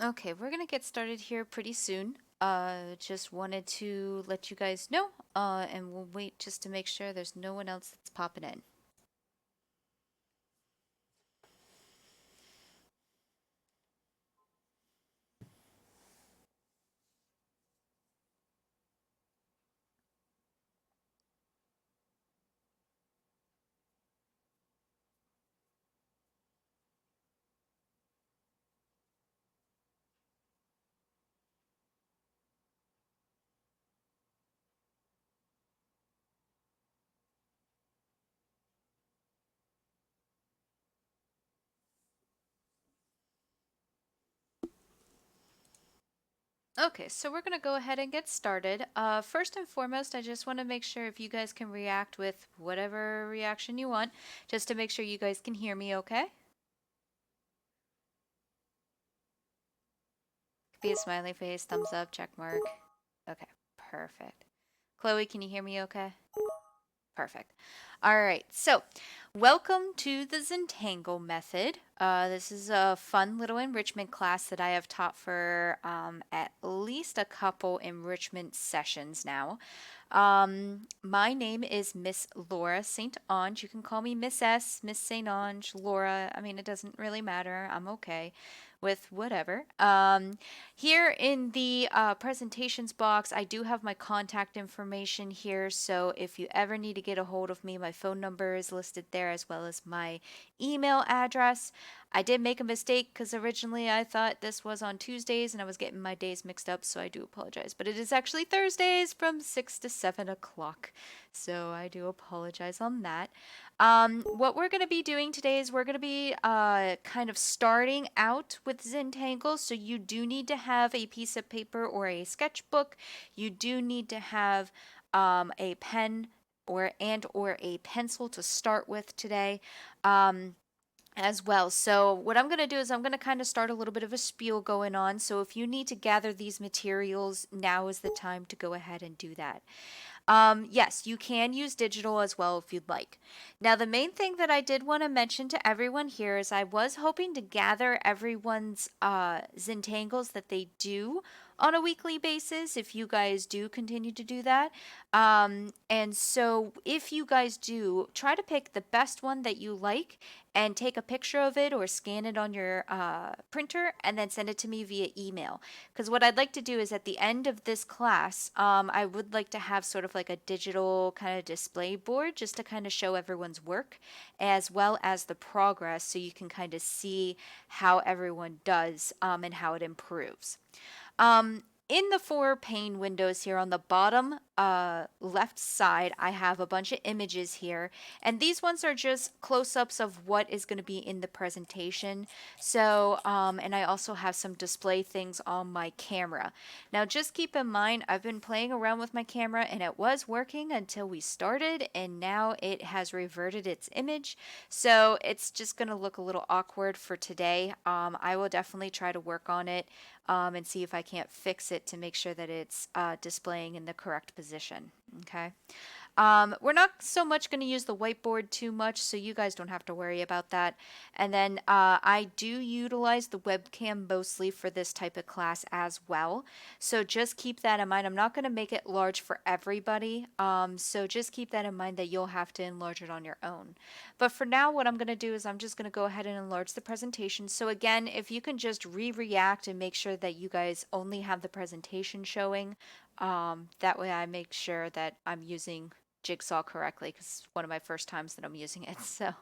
Okay, we're gonna get started here pretty soon. Just wanted to let you guys know, and we'll wait just to make sure there's no one else that's popping in. Okay, so we're gonna go ahead and get started. First and foremost, I just want to make sure if you guys can react with whatever reaction you want, just to make sure you guys can hear me okay? Could be a smiley face, thumbs up, check mark. Okay, perfect. Chloe, can you hear me okay? Perfect. All right. So, welcome to the Zentangle method. This is a fun little enrichment class that I have taught for at least a couple enrichment sessions now. My name is Miss Laura St. Ange. You can call me Miss S, Miss St. Ange, Laura. I mean, it doesn't really matter. I'm okay with whatever. Here in the presentations box, I do have my contact information here. So if you ever need to get a hold of me, my phone number is listed there as well as my email address. I did make a mistake because originally I thought this was on Tuesdays and I was getting my days mixed up, so I do apologize. But it is actually Thursdays from 6 to 7 o'clock, so I do apologize on that. What we're going to be doing today is we're going to be kind of starting out with Zentangle. So you do need to have a piece of paper or a sketchbook. You do need to have a pen or a pencil to start with today. As well. So what I'm going to do is I'm going to kind of start a little bit of a spiel going on. So if you need to gather these materials, now is the time to go ahead and do that. Yes, you can use digital as well if you'd like. Now, the main thing that I did want to mention to everyone here is I was hoping to gather everyone's Zentangles that they do on a weekly basis if you guys do continue to do that. And so if you guys do, try to pick the best one that you like and take a picture of it or scan it on your printer and then send it to me via email. Because what I'd like to do is at the end of this class, I would like to have sort of like a digital kind of display board just to kind of show everyone's work as well as the progress so you can kind of see how everyone does and how it improves. In the four pane windows here on the bottom left side, I have a bunch of images here, and these ones are just close-ups of what is going to be in the presentation. So, and I also have some display things on my camera. Now, just keep in mind, I've been playing around with my camera, and it was working until we started, and now it has reverted its image. So it's just going to look a little awkward for today. I will definitely try to work on it and see if I can't fix it to make sure that it's displaying in the correct position. Okay. We're not so much going to use the whiteboard too much, so you guys don't have to worry about that. And then I do utilize the webcam mostly for this type of class as well. So just keep that in mind. I'm not going to make it large for everybody. So just keep that in mind that you'll have to enlarge it on your own. But for now, what I'm going to do is I'm just going to go ahead and enlarge the presentation. So again, if you can just re-react and make sure that you guys only have the presentation showing, that way I make sure that I'm using Jigsaw correctly because it's one of my first times that I'm using it. So,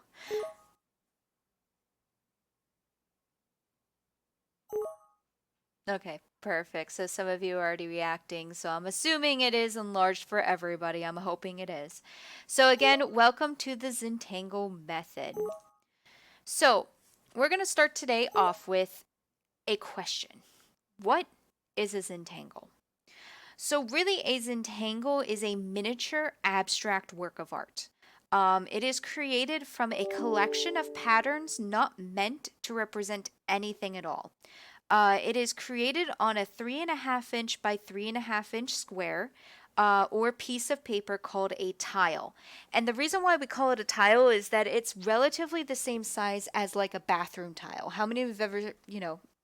okay, perfect. So some of you are already reacting. So I'm assuming it is enlarged for everybody. I'm hoping it is. So again, welcome to the Zentangle method. So we're going to start today off with a question. What is a Zentangle? So, really, a Zentangle is a miniature abstract work of art. It is created from a collection of patterns not meant to represent anything at all. It is created on a 3.5 inch by 3.5 inch square or piece of paper called a tile. And the reason why we call it a tile is that it's relatively the same size as like a bathroom tile. How many of you have ever,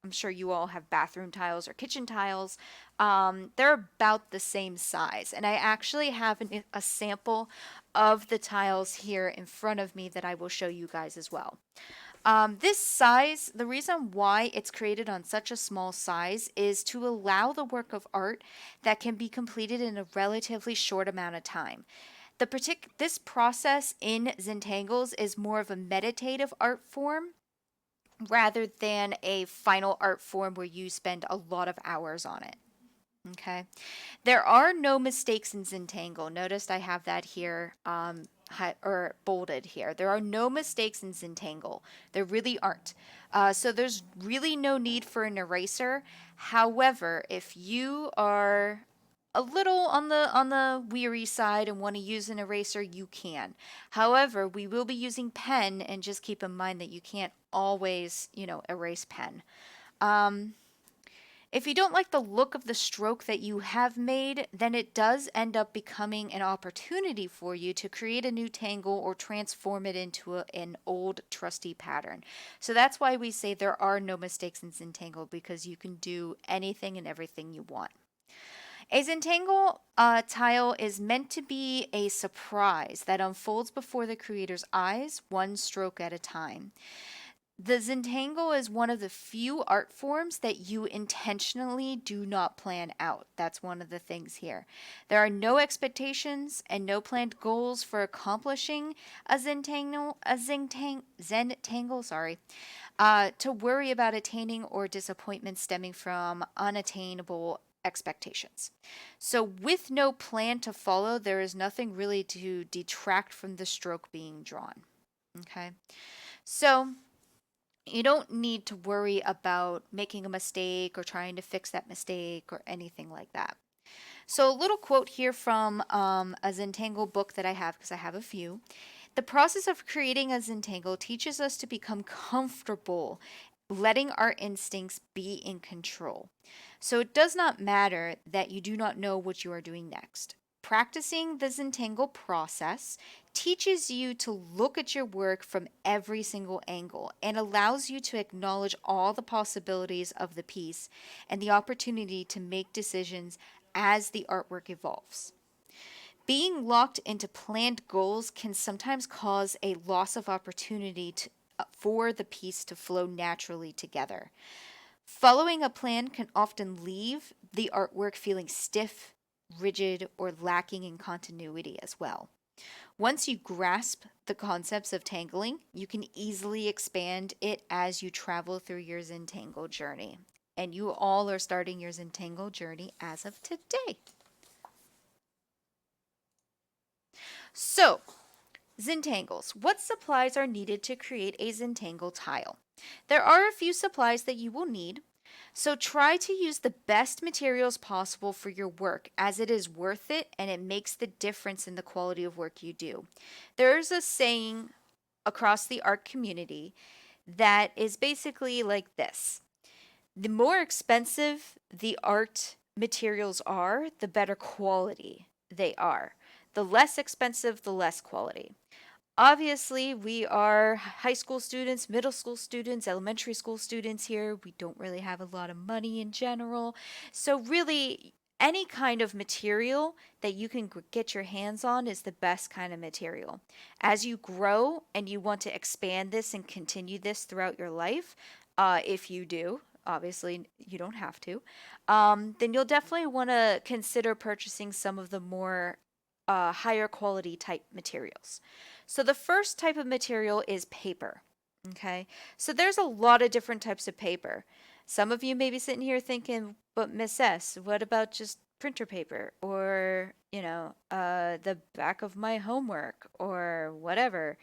I'm sure you all have bathroom tiles or kitchen tiles. They're about the same size. And I actually have a sample of the tiles here in front of me that I will show you guys as well. This size, the reason why it's created on such a small size is to allow the work of art that can be completed in a relatively short amount of time. This process in Zentangles is more of a meditative art form rather than a final art form where you spend a lot of hours on it. Okay. There are no mistakes in Zentangle. Notice I have that here or bolded here. There are no mistakes in Zentangle. There really aren't. So there's really no need for an eraser. However, if you are a little on the weary side and want to use an eraser, you can. However, we will be using pen, and just keep in mind that you can't always, erase pen. Um, if you don't like the look of the stroke that you have made, then it does end up becoming an opportunity for you to create a new tangle or transform it into an old trusty pattern. So that's why we say there are no mistakes in Zentangle, because you can do anything and everything you want. A Zentangle tile is meant to be a surprise that unfolds before the creator's eyes, one stroke at a time. The Zentangle is one of the few art forms that you intentionally do not plan out. That's one of the things here. There are no expectations and no planned goals for accomplishing Zentangle, to worry about attaining or disappointment stemming from unattainable expectations. So, with no plan to follow, there is nothing really to detract from the stroke being drawn. Okay, so you don't need to worry about making a mistake or trying to fix that mistake or anything like that. So, a little quote here from a Zentangle book that I have, because I have a few. The process of creating a Zentangle teaches us to become comfortable letting our instincts be in control. So, it does not matter that you do not know what you are doing next. Practicing the Zentangle process teaches you to look at your work from every single angle and allows you to acknowledge all the possibilities of the piece and the opportunity to make decisions as the artwork evolves. Being locked into planned goals can sometimes cause a loss of opportunity for the piece to flow naturally together. Following a plan can often leave the artwork feeling stiff, rigid, or lacking in continuity as well. Once you grasp the concepts of tangling, you can easily expand it as you travel through your Zentangle journey. And you all are starting your Zentangle journey as of today. So, Zentangles. What supplies are needed to create a Zentangle tile? There are a few supplies that you will need, so try to use the best materials possible for your work, as it is worth it and it makes the difference in the quality of work you do. There's a saying across the art community that is basically like this: the more expensive the art materials are, the better quality they are. The less expensive, the less quality. Obviously, we are high school students, middle school students, elementary school students here. We don't really have a lot of money in general. So, really, any kind of material that you can get your hands on is the best kind of material. As you grow and you want to expand this and continue this throughout your life, if you do, obviously you don't have to, then you'll definitely want to consider purchasing some of the more higher quality type materials. So the first type of material is paper. Okay, so there's a lot of different types of paper. Some of you may be sitting here thinking, but Miss S, what about just printer paper or, the back of my homework or whatever?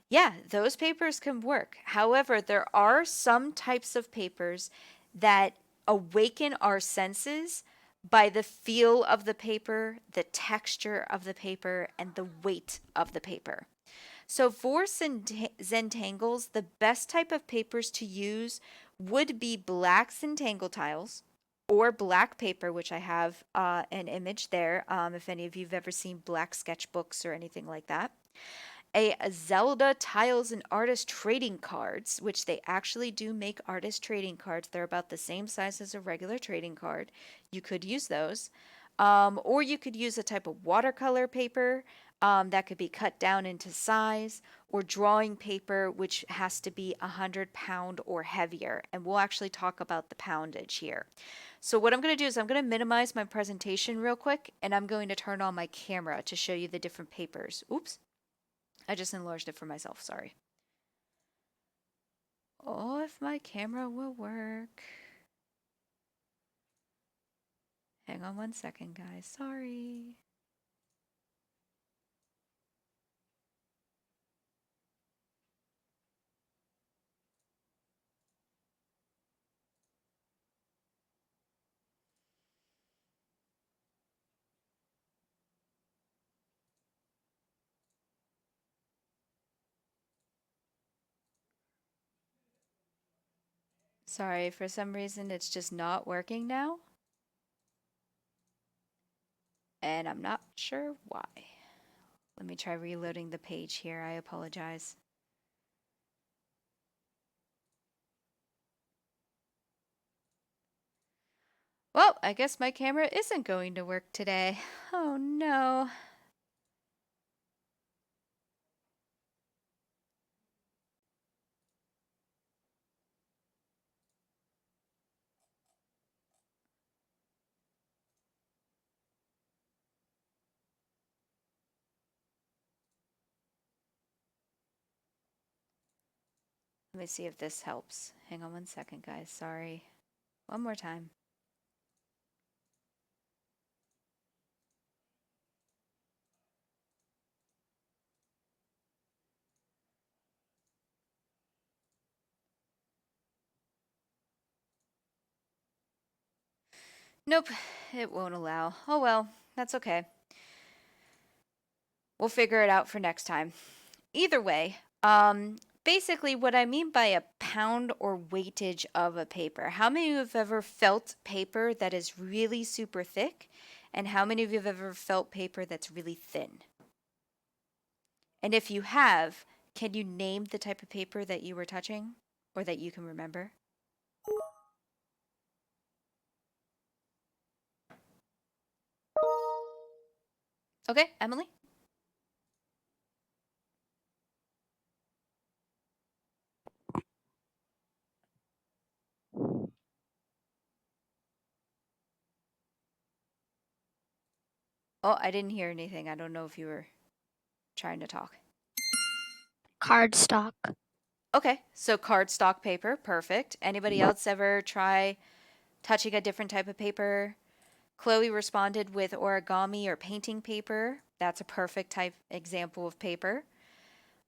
Yeah, those papers can work. However, there are some types of papers that awaken our senses by the feel of the paper, the texture of the paper, and the weight of the paper. So for Zentangles, the best type of papers to use would be black Zentangle tiles or black paper, which I have an image there, if any of you have ever seen black sketchbooks or anything like that. a Zelda tiles and artist trading cards, which they actually do make artist trading cards. They're about the same size as a regular trading card. You could use those. Or you could use a type of watercolor paper that could be cut down into size, or drawing paper, which has to be 100 pound or heavier. And we'll actually talk about the poundage here. So what I'm going to do is I'm going to minimize my presentation real quick, and I'm going to turn on my camera to show you the different papers. Oops, I just enlarged it for myself, sorry. Oh, if my camera will work. Hang on 1 second, guys, sorry. Sorry, for some reason it's just not working now. And I'm not sure why. Let me try reloading the page here. I apologize. Well, I guess my camera isn't going to work today. Oh no. Let me see if this helps. Hang on 1 second, guys. Sorry. One more time. Nope, it won't allow. Oh well, that's okay. We'll figure it out for next time. Either way, basically what I mean by a pound or weightage of a paper. How many of you have ever felt paper that is really super thick? And how many of you have ever felt paper that's really thin? And if you have, can you name the type of paper that you were touching or that you can remember? Okay, Emily? Oh, I didn't hear anything. I don't know if you were trying to talk. Cardstock. Okay, so cardstock paper, perfect. Anybody else ever try touching a different type of paper? Chloe responded with origami or painting paper. That's a perfect type example of paper.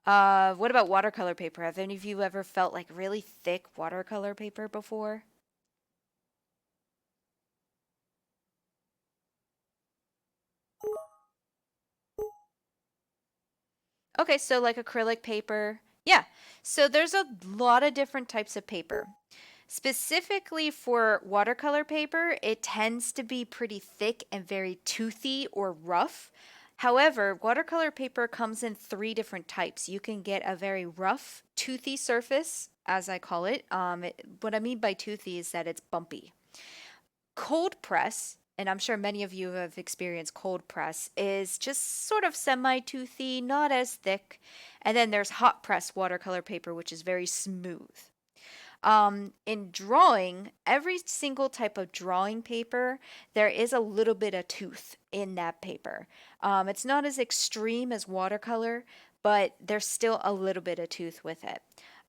What about watercolor paper? Have any of you ever felt like really thick watercolor paper before? Okay, so like acrylic paper. Yeah, so there's a lot of different types of paper. Specifically for watercolor paper, it tends to be pretty thick and very toothy or rough. However, watercolor paper comes in 3 different types. You can get a very rough, toothy surface, as I call it. What I mean by toothy is that it's bumpy. Cold press, and I'm sure many of you have experienced cold press, is just sort of semi-toothy, not as thick. And then there's hot press watercolor paper, which is very smooth. In drawing, every single type of drawing paper, there is a little bit of tooth in that paper. It's not as extreme as watercolor, but there's still a little bit of tooth with it.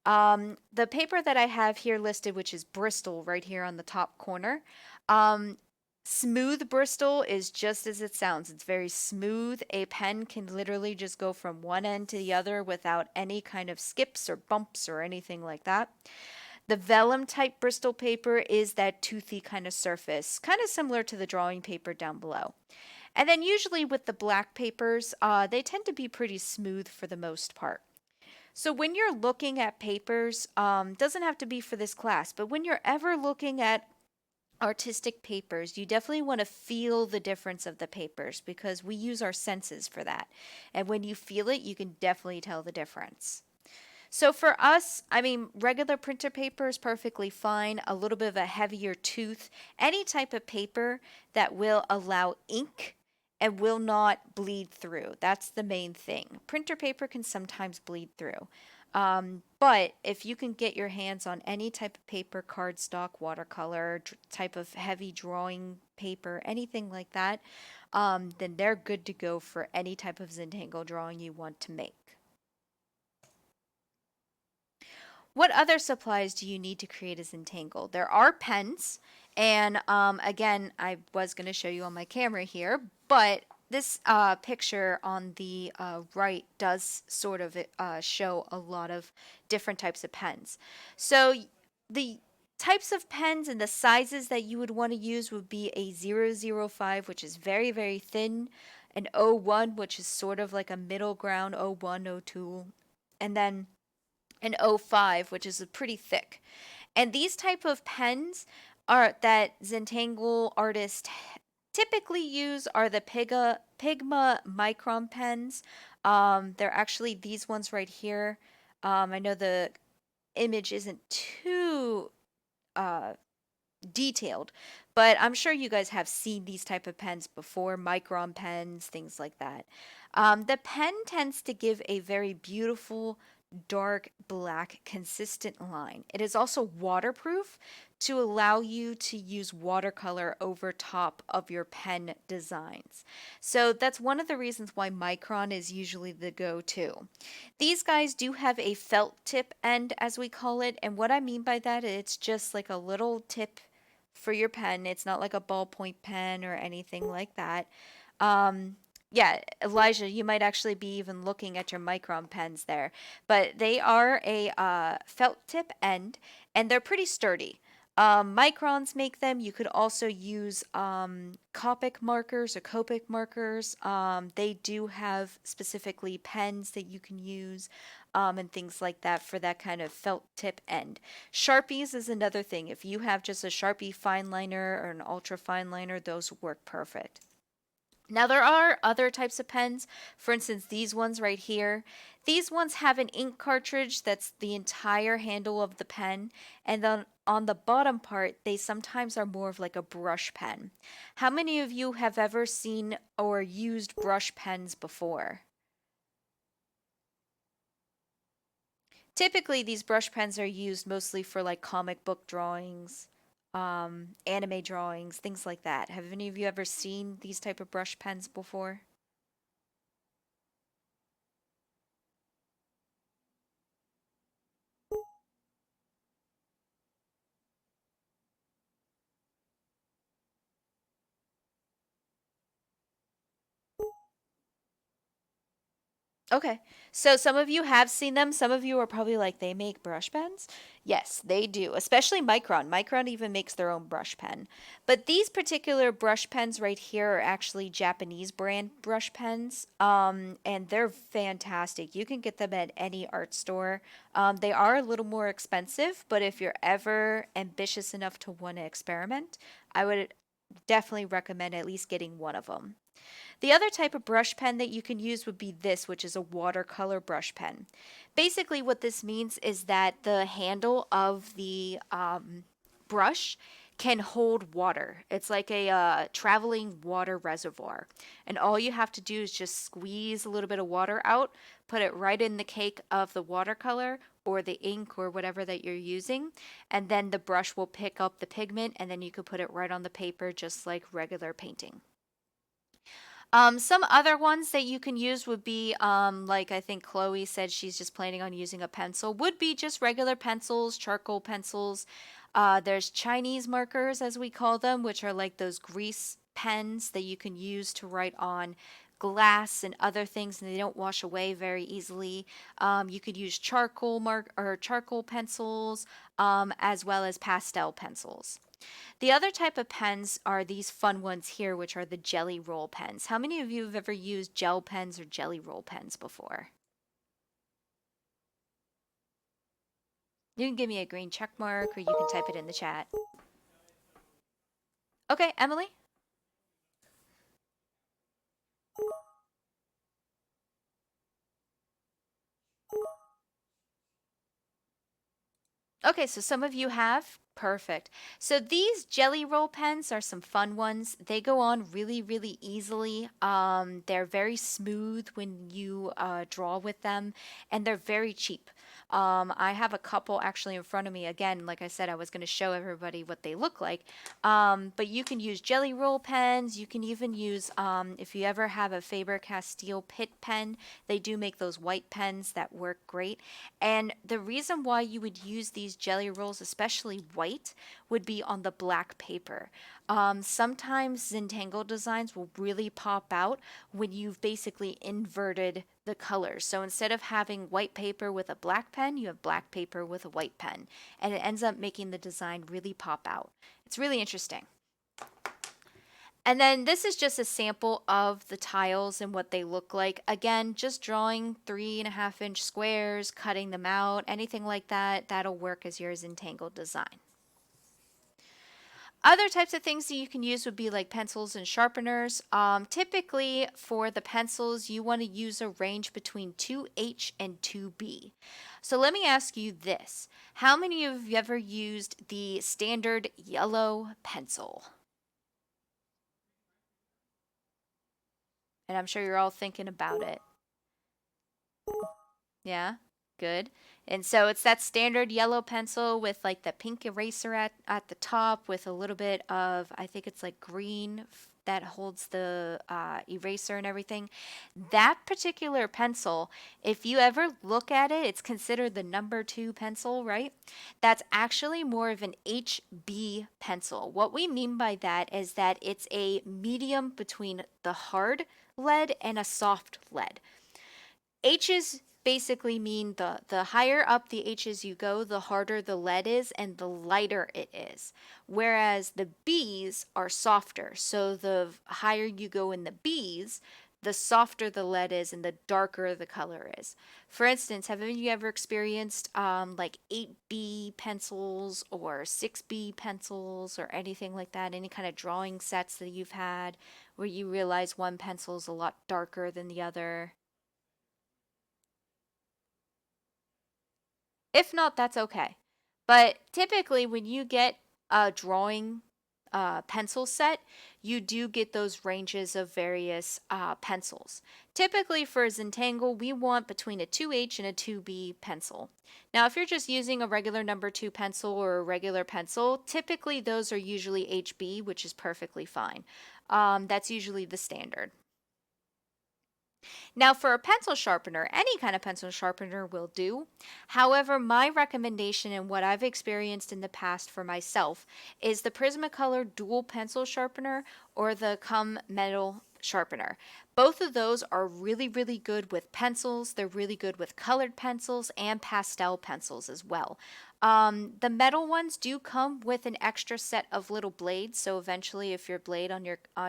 The paper that I have here listed, which is Bristol, right here on the top corner, smooth Bristol is just as it sounds. It's very smooth. A pen can literally just go from one end to the other without any kind of skips or bumps or anything like that. The vellum type Bristol paper is that toothy kind of surface, kind of similar to the drawing paper down below. And then usually with the black papers, they tend to be pretty smooth for the most part. So when you're looking at papers, doesn't have to be for this class, but when you're ever looking at artistic papers, you definitely want to feel the difference of the papers because we use our senses for that. And when you feel it, you can definitely tell the difference. So for us, I mean, regular printer paper is perfectly fine, a little bit of a heavier tooth, any type of paper that will allow ink and will not bleed through. That's the main thing. Printer paper can sometimes bleed through. But if you can get your hands on any type of paper, cardstock, watercolor, type of heavy drawing paper, anything like that, then they're good to go for any type of Zentangle drawing you want to make. What other supplies do you need to create a Zentangle? There are pens, and again, I was going to show you on my camera here, but this picture on the right does sort of show a lot of different types of pens. So the types of pens and the sizes that you would want to use would be a 005, which is very, very thin, an O1, which is sort of like a middle ground, O1, O2, and then an O5, which is pretty thick. And these type of pens are that Zentangle artists typically use are the Pigma Micron pens. They're actually these ones right here. I know the image isn't too uh, detailed, but I'm sure you guys have seen these type of pens before, micron pens, things like that. The pen tends to give a very beautiful dark black consistent line. It is also waterproof to allow you to use watercolor over top of your pen designs. So that's one of the reasons why micron is usually the go-to. These guys do have a felt tip end, as we call it, and what I mean by that, it's just like a little tip for your pen. It's not like a ballpoint pen or anything like that. Um, yeah, Elijah, you might actually be even looking at your micron pens there, but they are a felt tip end, and they're pretty sturdy. Microns make them. You could also use Copic markers or Copic markers. They do have specifically pens that you can use and things like that for that kind of felt tip end. Sharpies is another thing. If you have just a Sharpie fine liner or an ultra fine liner, those work perfect. Now, there are other types of pens. For instance, these ones right here. These ones have an ink cartridge that's the entire handle of the pen. And then on the bottom part, they sometimes are more of like a brush pen. How many of you have ever seen or used brush pens before? Typically, these brush pens are used mostly for like comic book drawings, anime drawings, things like that. Have any of you ever seen these type of brush pens before? Okay. So some of you have seen them. Some of you are probably like, they make brush pens? Yes, they do, especially Micron. Micron even makes their own brush pen. But these particular brush pens right here are actually Japanese brand brush pens. And they're fantastic. You can get them at any art store. They are a little more expensive, but if you're ever ambitious enough to want to experiment, I would definitely recommend at least getting one of them. The other type of brush pen that you can use would be this, which is a watercolor brush pen. Basically, what this means is that the handle of the brush can hold water. It's like a traveling water reservoir. And all you have to do is just squeeze a little bit of water out, put it right in the cake of the watercolor or the ink or whatever that you're using, and then the brush will pick up the pigment and then you could put it right on the paper just like regular painting. Some other ones that you can use would be, like I think Chloe said she's just planning on using a pencil, would be just regular pencils, charcoal pencils. There's Chinese markers, as we call them, which are like those grease pens that you can use to write on glass and other things, and they don't wash away very easily. You could use charcoal mark or charcoal pencils, as well as pastel pencils. The other type of pens are these fun ones here, which are the jelly roll pens. How many of you have ever used gel pens or jelly roll pens before? You can give me a green check mark or you can type it in the chat. Okay, Emily? Okay, so some of you have. Perfect. So these jelly roll pens are some fun ones. They go on really, really easily. They're very smooth when you draw with them, and they're very cheap. I have a couple actually in front of me. Again, like I said, I was going to show everybody what they look like. But you can use jelly roll pens. You can even use, if you ever have a Faber-Castell Pitt pen, they do make those white pens that work great. And the reason why you would use these jelly rolls, especially white, would be on the black paper. Sometimes Zentangle designs will really pop out when you've basically inverted the colors. So instead of having white paper with a black pen, you have black paper with a white pen. And it ends up making the design really pop out. It's really interesting. And then this is just a sample of the tiles and what they look like. Again, just drawing 3.5 inch squares, cutting them out, anything like that, that'll work as your Zentangle design. Other types of things that you can use would be like pencils and sharpeners. Typically, for the pencils, you want to use a range between 2H and 2B. So let me ask you this. How many of you ever used the standard yellow pencil? And I'm sure you're all thinking about it. Yeah, good. And so it's that standard yellow pencil with like the pink eraser at the top with a little bit of, I think it's like green that holds the eraser and everything. That particular pencil, if you ever look at it, it's considered the number two pencil, right? That's actually more of an HB pencil. What we mean by that is that it's a medium between the hard lead and a soft lead. H's basically mean the higher up the H's you go, the harder the lead is and the lighter it is. Whereas the B's are softer. So the higher you go in the B's, the softer the lead is and the darker the color is. For instance, have you ever experienced like 8B pencils or 6B pencils or anything like that? Any kind of drawing sets that you've had where you realize one pencil is a lot darker than the other? If not, that's okay. But typically, when you get a drawing pencil set, you do get those ranges of various pencils. Typically, for Zentangle, we want between a 2H and a 2B pencil. Now, if you're just using a regular number 2 pencil or a regular pencil, typically those are usually HB, which is perfectly fine. That's usually the standard. Now, for a pencil sharpener, any kind of pencil sharpener will do. However, my recommendation and what I've experienced in the past for myself is the Prismacolor dual pencil sharpener or the Cum metal sharpener. Both of those are really, really good with pencils. They're really good with colored pencils and pastel pencils as well. The metal ones do come with an extra set of little blades, so eventually if your blade on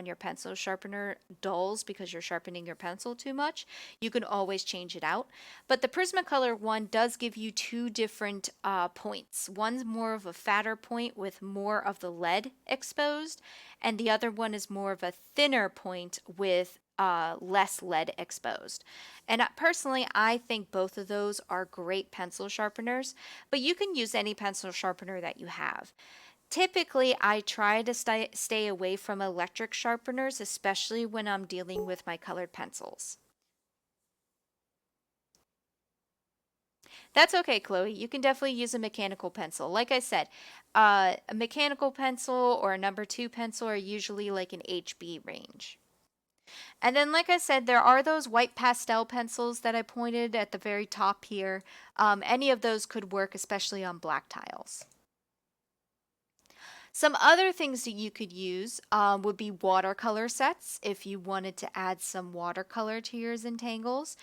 your pencil sharpener dulls because you're sharpening your pencil too much, you can always change it out. But the Prismacolor one does give you two different points. One's more of a fatter point with more of the lead exposed, and the other one is more of a thinner point with less lead exposed. And personally, I think both of those are great pencil sharpeners, but you can use any pencil sharpener that you have. Typically, I try to stay away from electric sharpeners, especially when I'm dealing with my colored pencils. That's okay, Chloe. You can definitely use a mechanical pencil. Like I said, a mechanical pencil or a number two pencil are usually like an HB range. And then, like I said, there are those white pastel pencils that I pointed at the very top here. Any of those could work, especially on black tiles. Some other things that you could use would be watercolor sets if you wanted to add some watercolor to your Zentangles.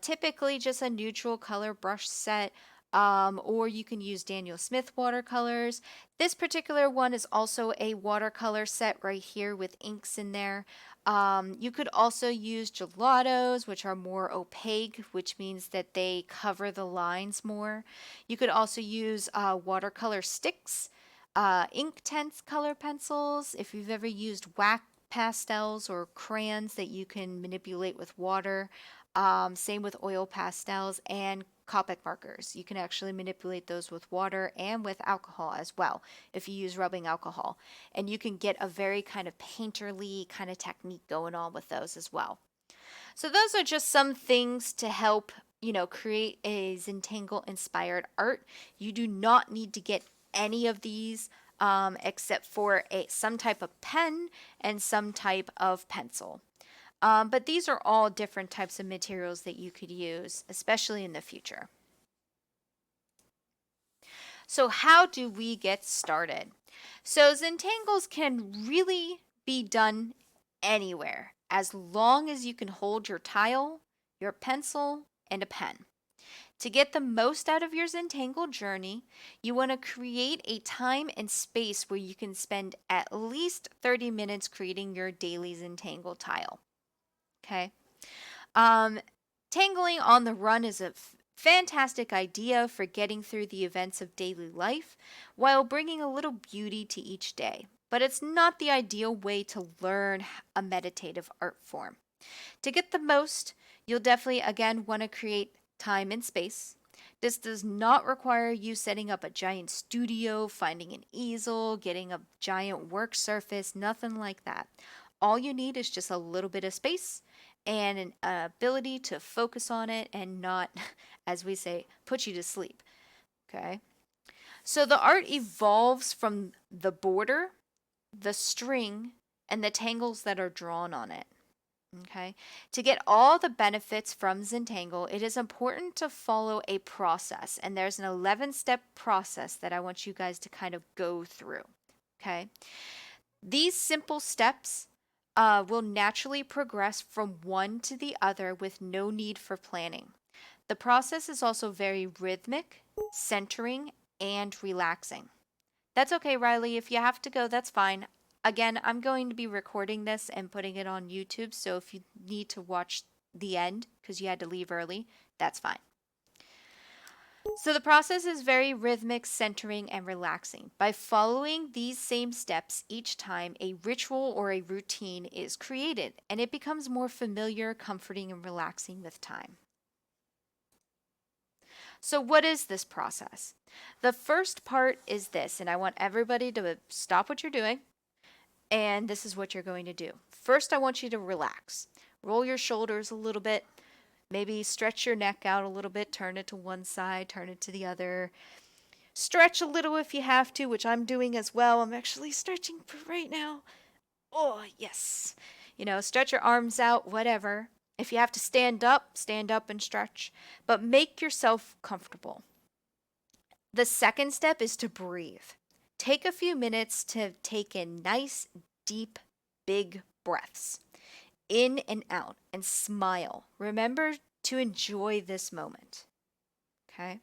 Typically, just a neutral color brush set, or you can use Daniel Smith watercolors. This particular one is also a watercolor set right here with inks in there. You could also use gelatos, which are more opaque, which means that they cover the lines more. You could also use watercolor sticks. Inktense color pencils, if you've ever used wax pastels or crayons that you can manipulate with water. Same with oil pastels and Copic markers. You can actually manipulate those with water and with alcohol as well if you use rubbing alcohol. And you can get a very kind of painterly kind of technique going on with those as well. So those are just some things to help, create a Zentangle inspired art. You do not need to get any of these except for some type of pen and some type of pencil. But these are all different types of materials that you could use, especially in the future. So how do we get started? So Zentangles can really be done anywhere as long as you can hold your tile, your pencil, and a pen. To get the most out of your Zentangle journey, you want to create a time and space where you can spend at least 30 minutes creating your daily Zentangle tile. Okay? Um, Tangling on the run is a fantastic idea for getting through the events of daily life while bringing a little beauty to each day. But it's not the ideal way to learn a meditative art form. To get the most, you'll definitely again want to create time and space. This does not require you setting up a giant studio, finding an easel, getting a giant work surface, nothing like that. All you need is just a little bit of space and an ability to focus on it and not, as we say, put you to sleep. Okay? So the art evolves from the border, the string, and the tangles that are drawn on it. Okay. To get all the benefits from Zentangle, it is important to follow a process. And there's an 11-step process that I want you guys to kind of go through. Okay. These simple steps will naturally progress from one to the other with no need for planning. The process is also very rhythmic, centering, and relaxing. That's okay, Riley. If you have to go, that's fine. Again, I'm going to be recording this and putting it on YouTube, so if you need to watch the end because you had to leave early, that's fine. So the process is very rhythmic, centering, and relaxing. By following these same steps each time, a ritual or a routine is created, and it becomes more familiar, comforting, and relaxing with time. So, what is this process? The first part is this, and I want everybody to stop what you're doing, and this is what you're going to do. First, I want you to relax. Roll your shoulders a little bit, maybe stretch your neck out a little bit, turn it to one side, turn it to the other. Stretch a little if you have to, which I'm doing as well. I'm actually stretching right now. Oh, yes. Stretch your arms out, whatever. If you have to stand up and stretch, but make yourself comfortable. The second step is to breathe. Take a few minutes to take in nice, deep, big breaths in and out and smile. Remember to enjoy this moment. Okay?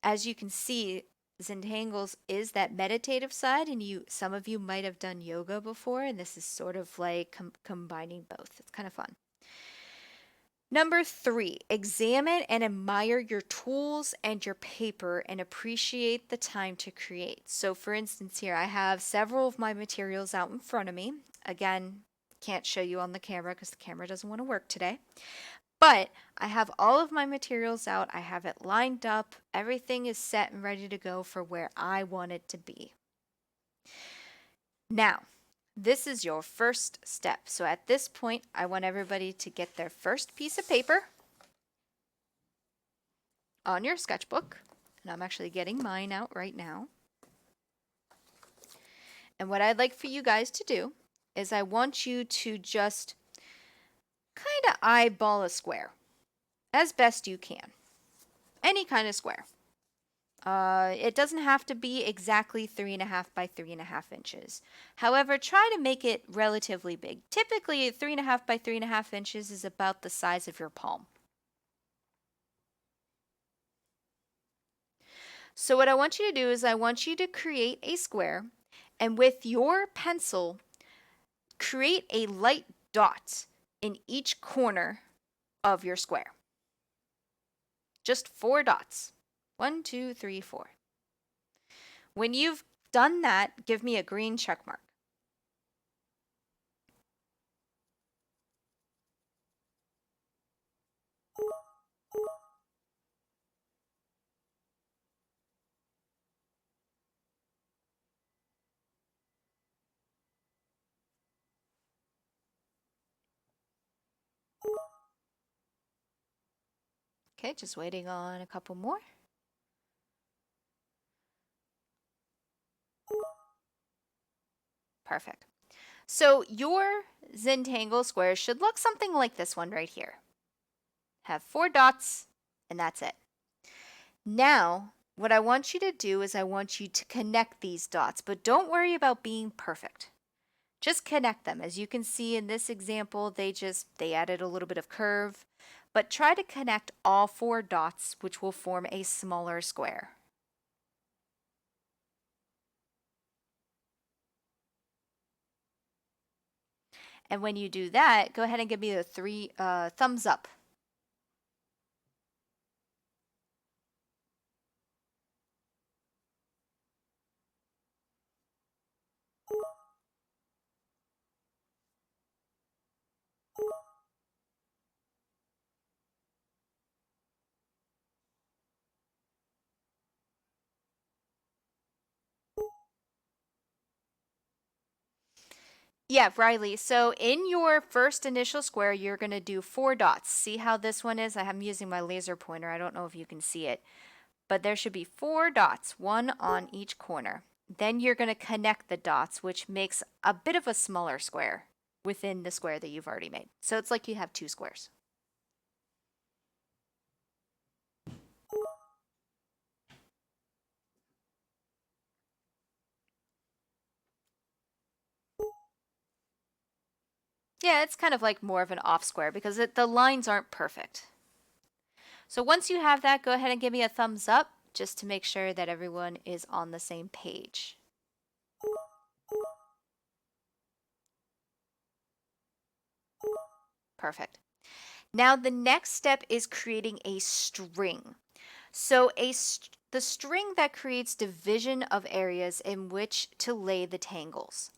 As you can see, Zentangles is that meditative side, and some of you might have done yoga before, and this is sort of like combining both. It's kind of fun. Number 3, examine and admire your tools and your paper and appreciate the time to create. So for instance here, I have several of my materials out in front of me. Again, can't show you on the camera because the camera doesn't want to work today. But I have all of my materials out. I have it lined up. Everything is set and ready to go for where I want it to be. Now, this is your first step. So at this point, I want everybody to get their first piece of paper on your sketchbook. And I'm actually getting mine out right now. And what I'd like for you guys to do is I want you to just kind of eyeball a square as best you can. Any kind of square. It doesn't have to be exactly 3.5 by 3.5 inches. However, try to make it relatively big. Typically, 3.5 by 3.5 inches is about the size of your palm. So what I want you to do is I want you to create a square, and with your pencil, create a light dot in each corner of your square. Just 4 dots. 1, 2, 3, 4. When you've done that, give me a green check mark. Okay, just waiting on a couple more. Perfect. So your Zentangle square should look something like this one right here. Have 4 dots, and that's it. Now, what I want you to do is I want you to connect these dots, but don't worry about being perfect. Just connect them. As you can see in this example, they added a little bit of curve, but try to connect all 4 dots, which will form a smaller square. And when you do that, go ahead and give me the 3 thumbs up. Yeah, Riley. So in your first initial square, you're going to do 4 dots. See how this one is? I'm using my laser pointer. I don't know if you can see it, but there should be 4 dots, one on each corner. Then you're going to connect the dots, which makes a bit of a smaller square within the square that you've already made. So it's like you have 2 squares. Yeah, it's kind of like more of an off square because the lines aren't perfect. So once you have that, go ahead and give me a thumbs up just to make sure that everyone is on the same page. Perfect. Now the next step is creating a string. So the string that creates division of areas in which to lay the tangles.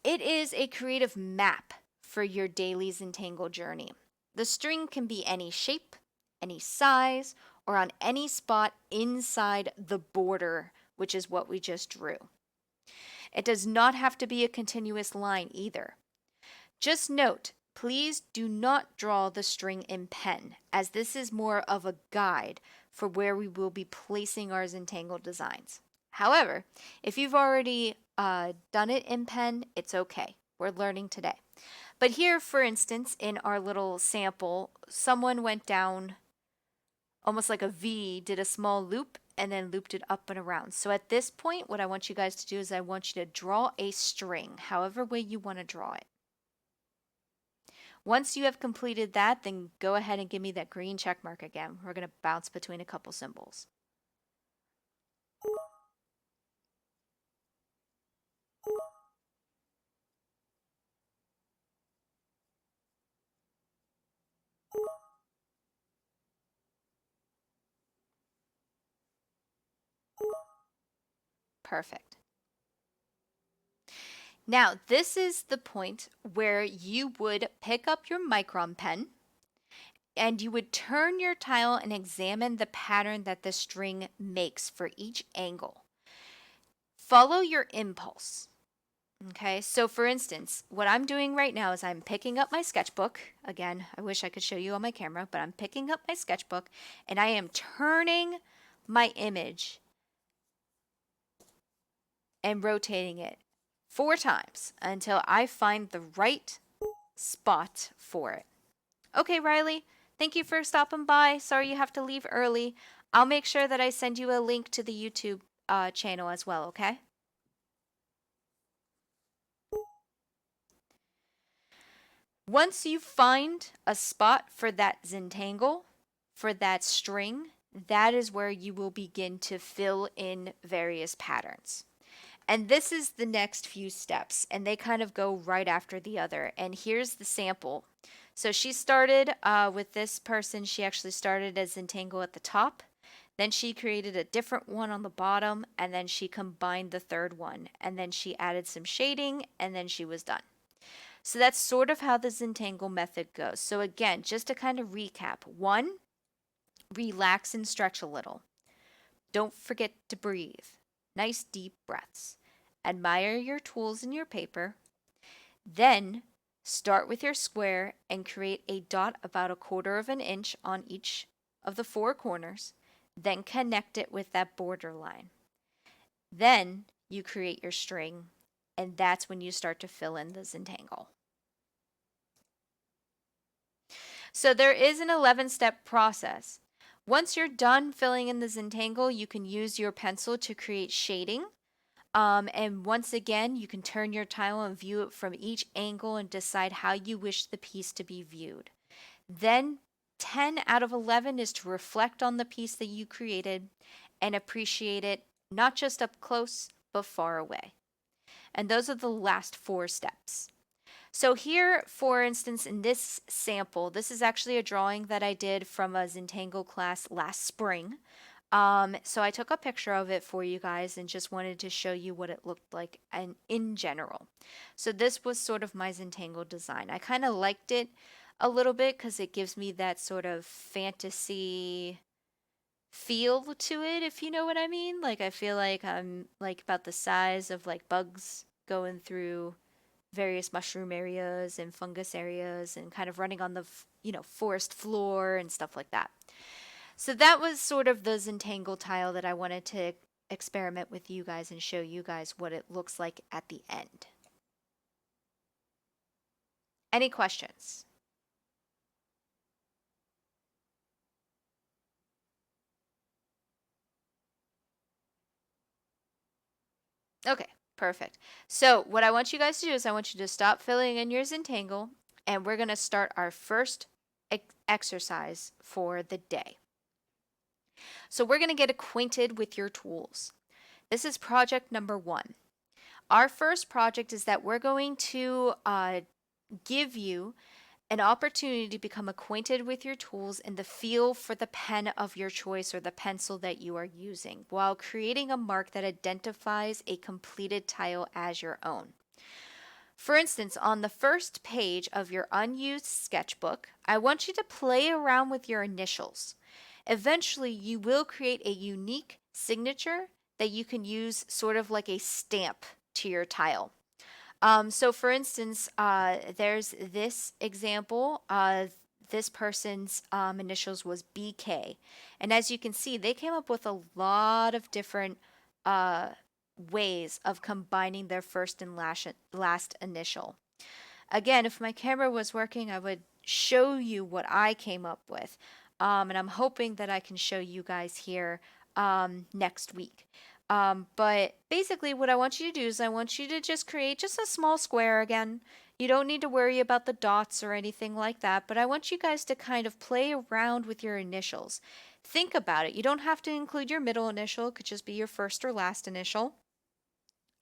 It is a creative map for your daily Zentangle journey. The string can be any shape, any size, or on any spot inside the border, which is what we just drew. It does not have to be a continuous line either. Just note, please do not draw the string in pen, as this is more of a guide for where we will be placing our Zentangle designs. However, if you've already done it in pen, it's okay. We're learning today. But here, for instance, in our little sample, someone went down almost like a V, did a small loop, and then looped it up and around. So at this point, what I want you guys to do is I want you to draw a string, however way you want to draw it. Once you have completed that, then go ahead and give me that green check mark again. We're going to bounce between a couple symbols. Perfect. Now, this is the point where you would pick up your micron pen and you would turn your tile and examine the pattern that the string makes for each angle. Follow your impulse. Okay, so for instance, what I'm doing right now is I'm picking up my sketchbook. Again, I wish I could show you on my camera, but I'm picking up my sketchbook and I am turning my image and rotating it 4 times until I find the right spot for it. Okay, Riley, thank you for stopping by. Sorry you have to leave early. I'll make sure that I send you a link to the YouTube channel as well, okay? Once you find a spot for that Zentangle, for that string, that is where you will begin to fill in various patterns. And this is the next few steps, and they kind of go right after the other. And here's the sample. So she started with this person, she actually started as Zentangle at the top. Then she created a different one on the bottom, and then she combined the third one, and then she added some shading, and then she was done. So that's sort of how the Zentangle method goes. So again, just to kind of recap. 1, relax and stretch a little. Don't forget to breathe. Nice deep breaths. Admire your tools and your paper. Then start with your square and create a dot about 1/4 of an inch on each of the 4 corners. Then connect it with that border line. Then you create your string, and that's when you start to fill in the Zentangle. So there is an 11-step process. Once you're done filling in the Zentangle, you can use your pencil to create shading. And once again, you can turn your tile and view it from each angle and decide how you wish the piece to be viewed. Then 10 out of 11 is to reflect on the piece that you created and appreciate it, not just up close, but far away. And those are the last 4 steps. So here, for instance, in this sample, this is actually a drawing that I did from a Zentangle class last spring. So I took a picture of it for you guys and just wanted to show you what it looked like and in general. So this was sort of my Zentangle design. I kind of liked it a little bit because it gives me that sort of fantasy feel to it, if you know what I mean. Like I feel like I'm like about the size of like bugs going through various mushroom areas and fungus areas and kind of running on the forest floor and stuff like that. So that was sort of the Zentangle tile that I wanted to experiment with you guys and show you guys what it looks like at the end. Any questions? Okay, perfect. So what I want you guys to do is I want you to stop filling in your Zentangle, and we're going to start our first exercise for the day. So we're going to get acquainted with your tools. This is project number 1. Our first project is that we're going to give you an opportunity to become acquainted with your tools and the feel for the pen of your choice or the pencil that you are using while creating a mark that identifies a completed tile as your own. For instance, on the first page of your unused sketchbook, I want you to play around with your initials. Eventually, you will create a unique signature that you can use sort of like a stamp to your tile. So for instance, there's this example. This person's initials was BK. And as you can see, they came up with a lot of different uh, ways of combining their first and last initial. Again, if my camera was working, I would show you what I came up with. And I'm hoping that I can show you guys here next week. But basically what I want you to do is I want you to just create just a small square again. You don't need to worry about the dots or anything like that, but I want you guys to kind of play around with your initials. Think about it. You don't have to include your middle initial, it could just be your first or last initial.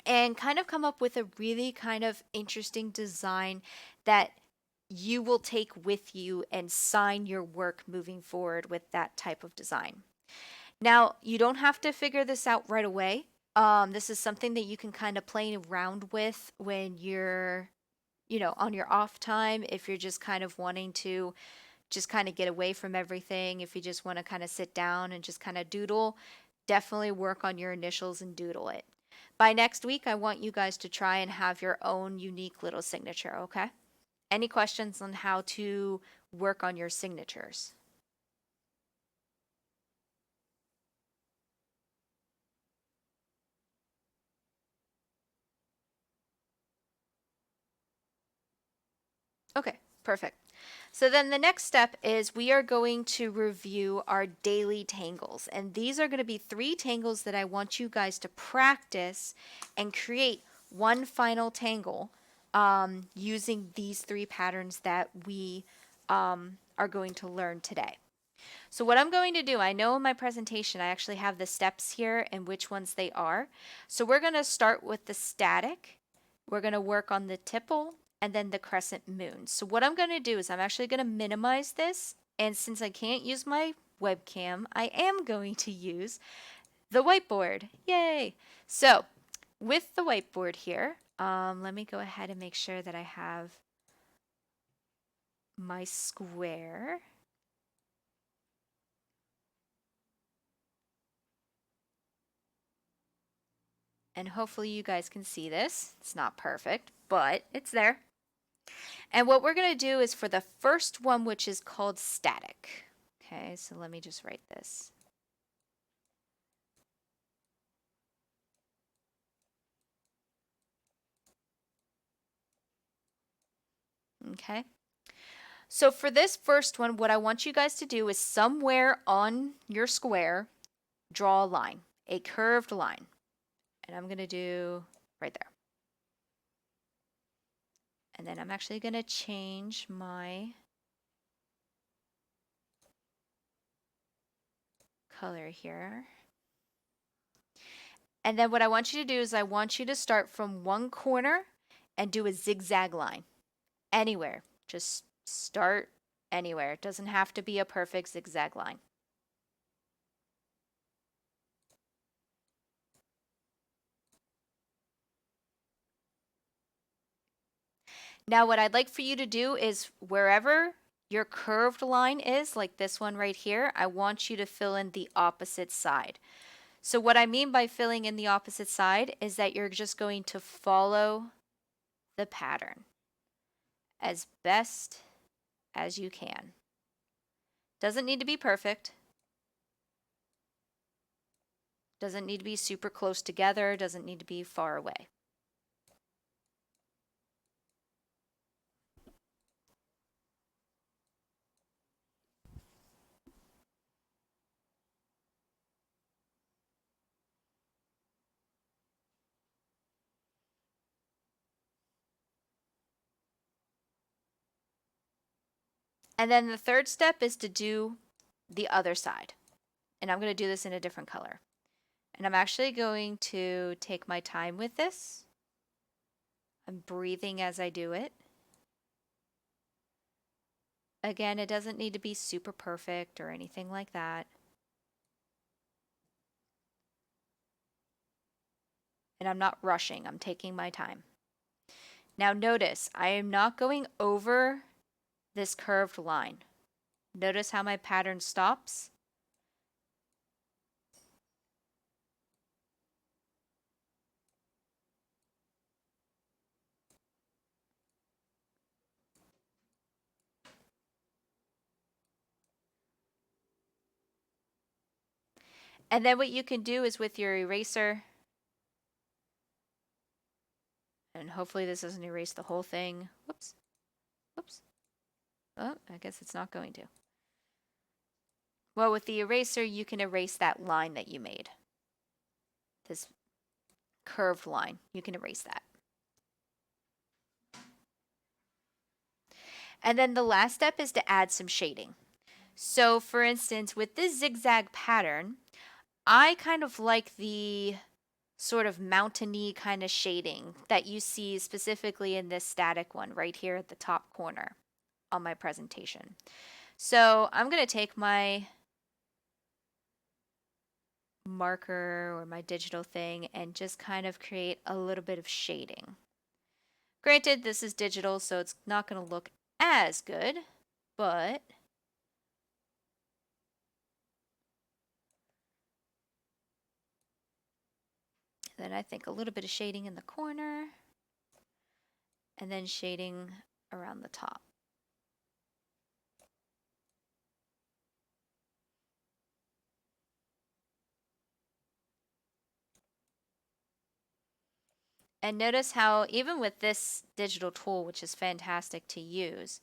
And kind of come up with a really kind of interesting design that you will take with you and sign your work moving forward with that type of design. Now, you don't have to figure this out right away. This is something that you can kind of play around with when you're, on your off time, if you're just kind of wanting to just kind of get away from everything, if you just want to kind of sit down and just kind of doodle, definitely work on your initials and doodle it. By next week, I want you guys to try and have your own unique little signature, okay? Any questions on how to work on your signatures? Okay, perfect. So then the next step is we are going to review our daily tangles. And these are going to be 3 tangles that I want you guys to practice and create one final tangle using these 3 patterns that we are going to learn today. So what I'm going to do, I know in my presentation I actually have the steps here and which ones they are. So we're going to start with the static. We're going to work on the tipple and then the crescent moon. So what I'm going to do is I'm actually going to minimize this, and since I can't use my webcam, I am going to use the whiteboard. Yay! So, with the whiteboard here, let me go ahead and make sure that I have my square. And hopefully you guys can see this. It's not perfect, but it's there. And what we're going to do is for the first one, which is called static. Okay, so let me just write this. Okay. So for this first one, what I want you guys to do is somewhere on your square, draw a line, a curved line. And I'm going to do right there. And then I'm actually going to change my color here. And then what I want you to do is I want you to start from one corner and do a zigzag line. Anywhere. Just start anywhere. It doesn't have to be a perfect zigzag line. Now what I'd like for you to do is wherever your curved line is, like this one right here, I want you to fill in the opposite side. So what I mean by filling in the opposite side is that you're just going to follow the pattern as best as you can. Doesn't need to be perfect. Doesn't need to be super close together. Doesn't need to be far away. And then the third step is to do the other side. And I'm going to do this in a different color. And I'm actually going to take my time with this. I'm breathing as I do it. Again, it doesn't need to be super perfect or anything like that. And I'm not rushing, I'm taking my time. Now notice, I am not going over this curved line. Notice how my pattern stops. And then what you can do is with your eraser, and hopefully this doesn't erase the whole thing. Whoops. Whoops. Oh, I guess it's not going to. Well, with the eraser, you can erase that line that you made. This curved line, you can erase that. And then the last step is to add some shading. So for instance, with this zigzag pattern, I kind of like the sort of mountainy kind of shading that you see specifically in this static one right here at the top corner on my presentation. So I'm going to take my marker or my digital thing and just kind of create a little bit of shading. Granted, this is digital, so it's not going to look as good, but then I think a little bit of shading in the corner and then shading around the top. And notice how even with this digital tool, which is fantastic to use,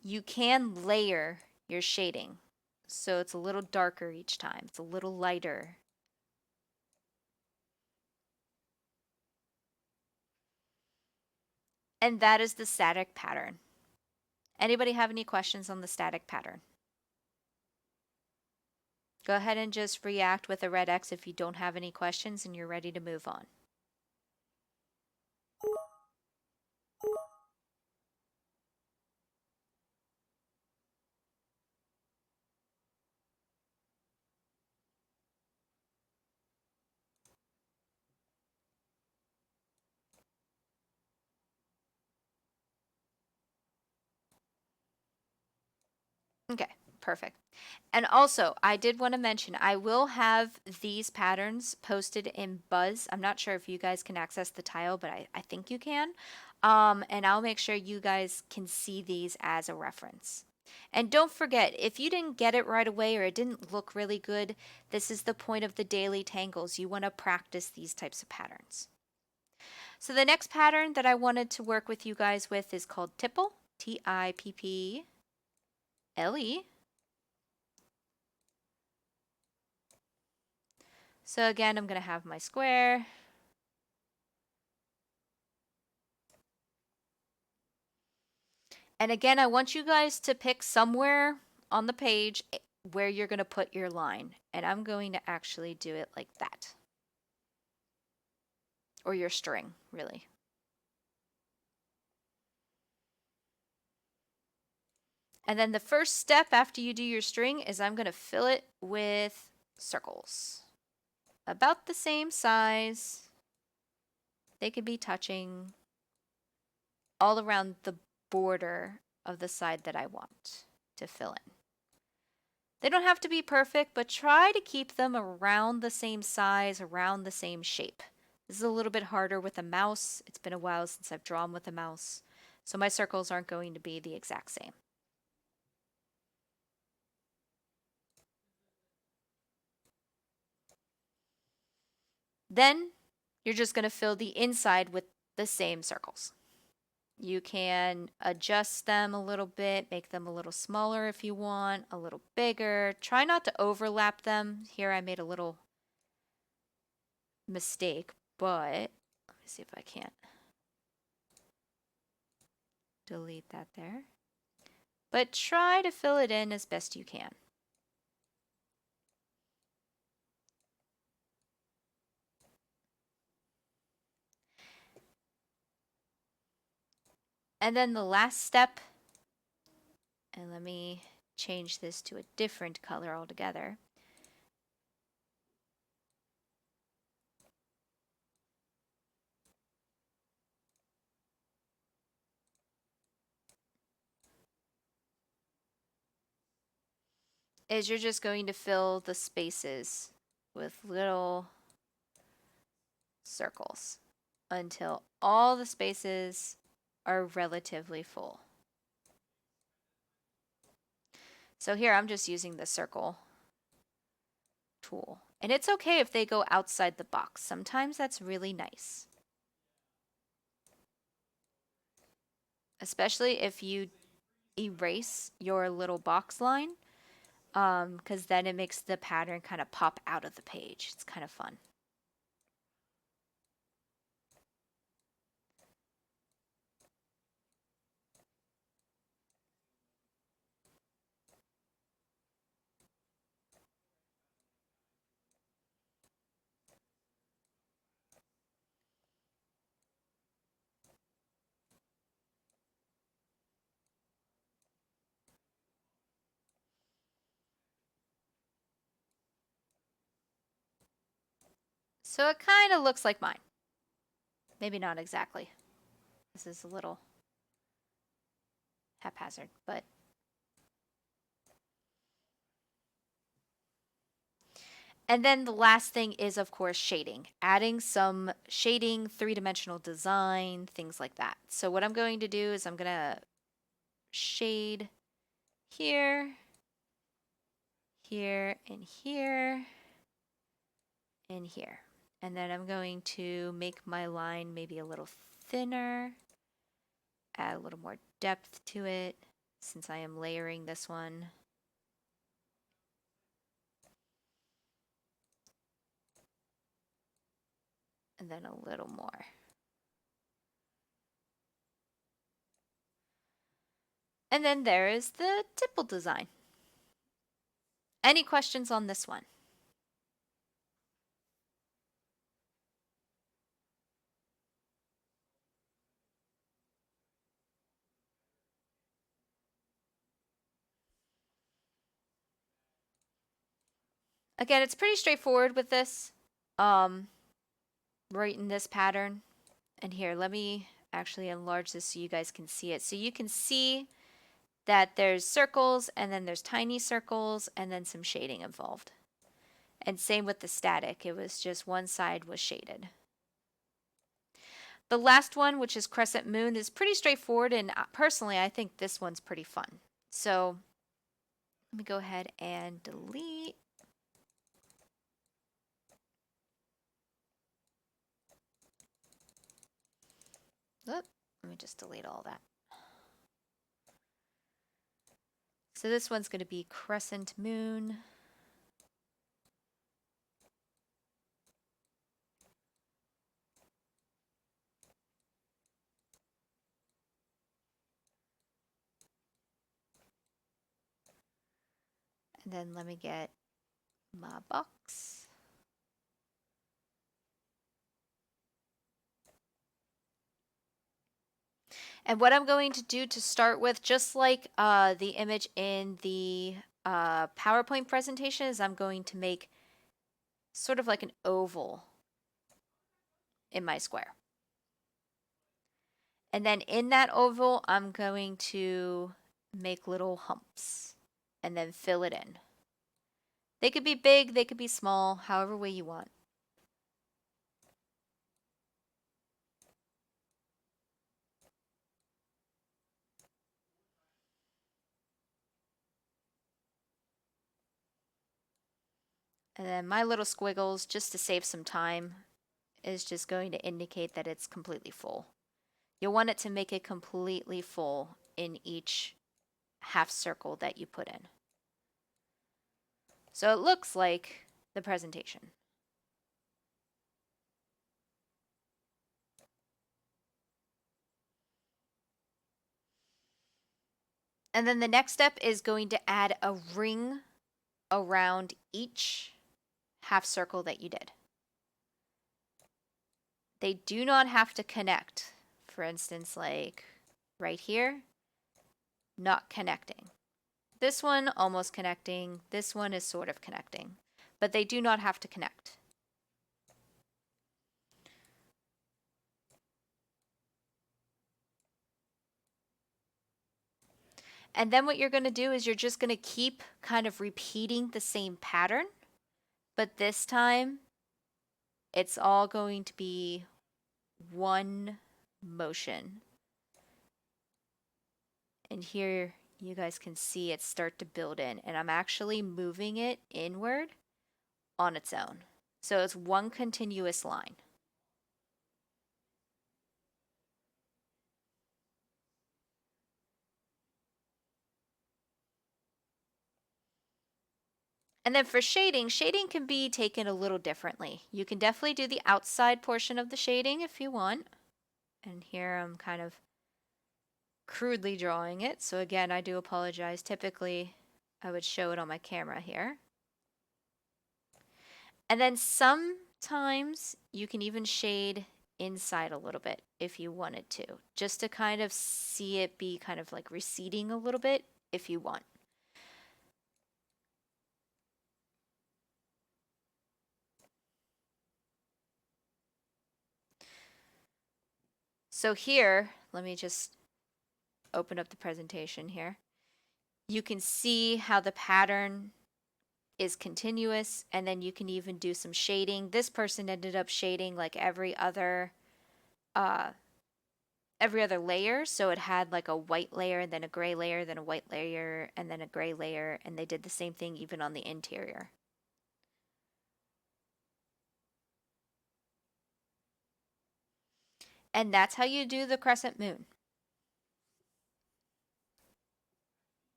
you can layer your shading. So it's a little darker each time. It's a little lighter. And that is the static pattern. Anybody have any questions on the static pattern? Go ahead and just react with a red X if you don't have any questions and you're ready to move on. Okay, perfect. And also, I did want to mention I will have these patterns posted in Buzz. I'm not sure if you guys can access the tile, but I think you can. And I'll make sure you guys can see these as a reference. And don't forget, if you didn't get it right away or it didn't look really good, this is the point of the daily tangles. You want to practice these types of patterns. So the next pattern that I wanted to work with you guys with is called Tipple, Tipple. So again, I'm going to have my square. And again, I want you guys to pick somewhere on the page where you're going to put your line. And I'm going to actually do it like that. Or your string, really. And then the first step after you do your string is I'm going to fill it with circles. About the same size. They could be touching all around the border of the side that I want to fill in. They don't have to be perfect, but try to keep them around the same size, around the same shape. This is a little bit harder with a mouse. It's been a while since I've drawn with a mouse, so my circles aren't going to be the exact same. Then you're just going to fill the inside with the same circles. You can adjust them a little bit, make them a little smaller if you want, a little bigger. Try not to overlap them. Here I made a little mistake, but let me see if I can't delete that there. But try to fill it in as best you can. And then the last step, and let me change this to a different color altogether. Is you're just going to fill the spaces with little circles until all the spaces are relatively full. So here I'm just using the circle tool. And it's okay if they go outside the box. Sometimes that's really nice. Especially if you erase your little box line, because then it makes the pattern kind of pop out of the page. It's kind of fun. So it kind of looks like mine. Maybe not exactly. This is a little haphazard, but and then the last thing is, of course, shading. Adding some shading, three-dimensional design, things like that. So what I'm going to do is I'm going to shade here, here, and here, and here. And then I'm going to make my line maybe a little thinner, add a little more depth to it since I am layering this one. And then a little more. And then there is the tipple design. Any questions on this one? Again, it's pretty straightforward with this. Right in this pattern. And here, let me actually enlarge this so you guys can see it. So you can see that there's circles and then there's tiny circles and then some shading involved. And same with the static, it was just one side was shaded. The last one, which is Crescent Moon, is pretty straightforward, and personally, I think this one's pretty fun. So let me go ahead and delete. Oop, let me just delete all that. So this one's going to be Crescent Moon. And then let me get my box. And what I'm going to do to start with, just like the image in the PowerPoint presentation, is I'm going to make sort of like an oval in my square. And then in that oval, I'm going to make little humps and then fill it in. They could be big, they could be small, however way you want. And then my little squiggles, just to save some time, is just going to indicate that it's completely full. You'll want it to make it completely full in each half circle that you put in. So it looks like the presentation. And then the next step is going to add a ring around each half circle that you did. They do not have to connect. For instance, like right here, not connecting. This one almost connecting. This one is sort of connecting, but they do not have to connect. And then what you're going to do is you're just going to keep kind of repeating the same pattern, but this time it's all going to be one motion. And here you guys can see it start to build in, and I'm actually moving it inward on its own. So it's one continuous line. And then for shading, shading can be taken a little differently. You can definitely do the outside portion of the shading if you want. And here I'm kind of crudely drawing it. So again, I do apologize. Typically, I would show it on my camera here. And then sometimes you can even shade inside a little bit if you wanted to, just to kind of see it be kind of like receding a little bit if you want. So here, let me just open up the presentation here. You can see how the pattern is continuous, and then you can even do some shading. This person ended up shading like every other layer, so it had like a white layer, then a gray layer, then a white layer, and then a gray layer, and they did the same thing even on the interior. And that's how you do the crescent moon.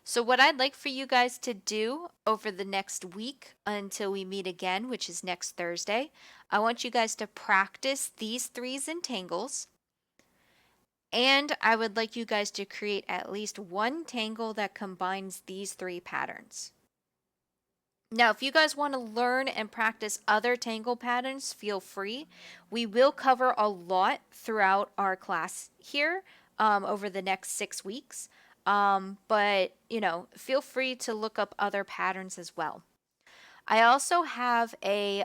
So what I'd like for you guys to do over the next week until we meet again, which is next Thursday, I want you guys to practice these 3 Zentangles. And I would like you guys to create at least one tangle that combines these 3 patterns. Now, if you guys want to learn and practice other tangle patterns, feel free. We will cover a lot throughout our class here over the next 6 weeks. But, feel free to look up other patterns as well. I also have a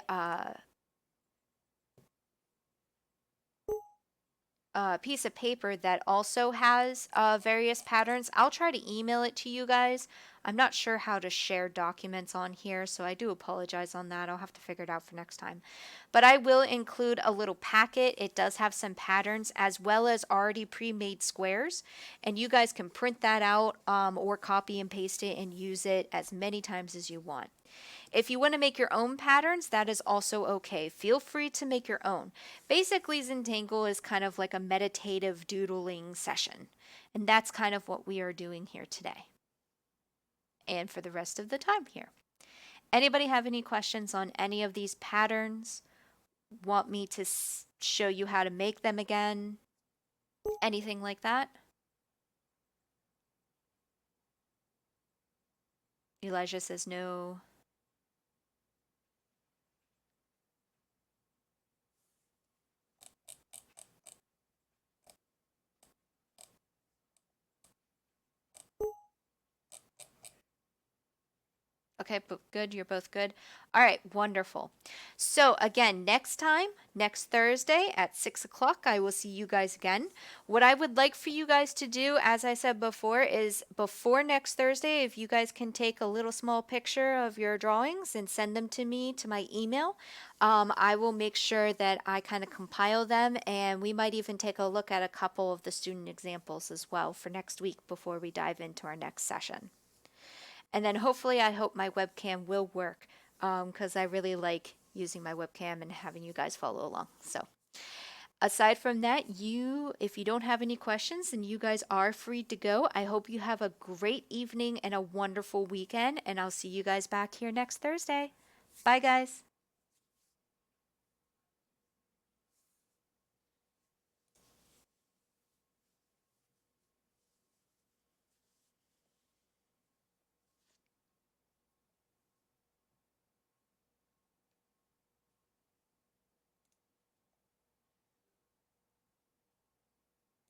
piece of paper that also has various patterns. I'll try to email it to you guys. I'm not sure how to share documents on here, so I do apologize on that. I'll have to figure it out for next time. But I will include a little packet. It does have some patterns as well as already pre-made squares, and you guys can print that out or copy and paste it and use it as many times as you want. If you want to make your own patterns, that is also okay. Feel free to make your own. Basically, Zentangle is kind of like a meditative doodling session, and that's kind of what we are doing here today and for the rest of the time here. Anybody have any questions on any of these patterns? Want me to show you how to make them again? Anything like that? Elijah says no. Okay, but good. You're both good. All right, wonderful. So again, next time, next Thursday at 6 o'clock, I will see you guys again. What I would like for you guys to do, as I said before, is before next Thursday, if you guys can take a little small picture of your drawings and send them to me to my email, I will make sure that I kind of compile them, and we might even take a look at a couple of the student examples as well for next week before we dive into our next session. And then hopefully, I hope my webcam will work because I really like using my webcam and having you guys follow along. So aside from that, if you don't have any questions and you guys are free to go, I hope you have a great evening and a wonderful weekend. And I'll see you guys back here next Thursday. Bye, guys.